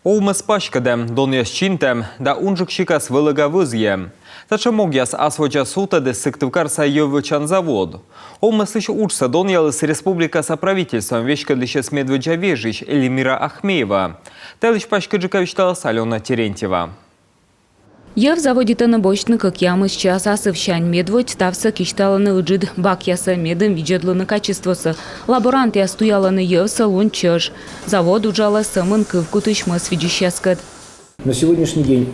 Олмыз пашкадем, доньяс чинтем, да унжик шикас вылыга вызьем. Тача могяс асвоча сутады сыктывкар сайёвычан завод. Олмыз лишь учса доньялыс республика со правительством вешкадлищес медведжа вежич Эльмира Ахмеева. Телыш пашкаджикович Алена Терентьева. Я в заводе танобочны, как ямы сейчас асывщань медводь стався кишталаны уджид бакьяса медым виджедланы качествосы. Лаборант я стояла на ев салон чеж. Завод уджала самын кывку тышмыс видящаскат. На сегодняшний день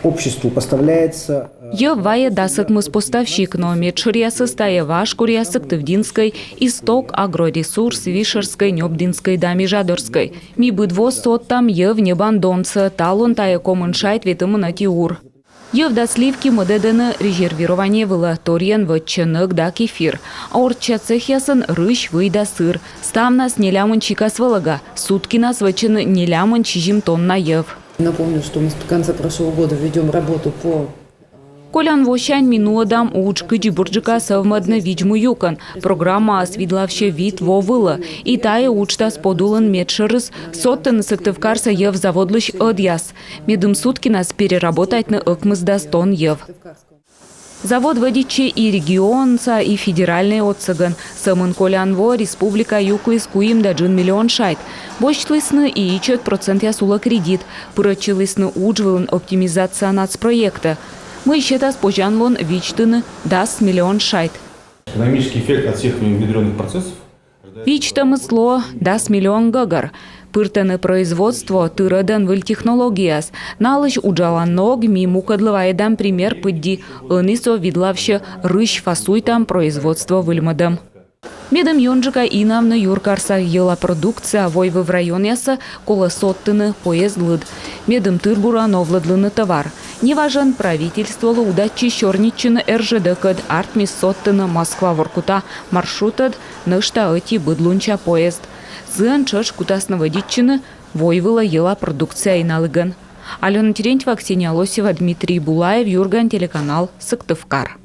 обществу поставляется... Ев вая дасык мыс поставщик, но медшурьясы стая ваш курьясык Тывдинской, исток агроресурс Вишерской, Нёбдинской да Межадорской. Ми быдво сот там ев небандонца, талон тая комыншайт ветымына тиур. Ев да сливки модедены резервирование было торьен вотченок да кефир. А орча цехясын рыщ выйда сыр. Став нас нелямын чикас вылага, сутки нас вотчен нелямын чижим тонна ев. Напомню, что мы с конца прошлого года ведем работу по... Колян вощань минуадам учка джибурджика совмадна видьму юкан. Программа освідлавще вид вовыла. И тая учта сподулан медшерыс соттан сыктывкарса ев заводлыш одяс. Медым сутки нас переработать на ыкмыз дастон ев. Завод водичи и регионца, и федеральный отсаган. Самын колянво республика юку искуим да 1 миллион шайт. Бочтлысны и 4% ясула кредит. Пырачилысны уджвылын оптимизация нацпроекта. Мы еще раз пожанлон вичтыны даст 1 миллион шайт. Экономический эффект от всех внедренных процессов. Вичта мысло даст 1 миллион гагар. Пыртаны производство тырадан выль технологияс. Налыш уджалан ног миму кадлываедам пример пыдди. Онисо видлавще рыщ фасуйтам производство выльмадам. Медом йонжика инамны юркарса ела продукция войвы в районяса колосоттыны поезд лыд. Медом тырбура новладлыны товар. Неважен правительство удачи черничины РЖД кад артмис соттыны Москва воркута маршрутад нышта эти быдлунча поезд. Зын чеш кутасного дитчины войвыла ела продукция иналыган. Алена Терентьева, Ксения Лосева, Дмитрий Булаев, Юрган, телеканал Сыктывкар.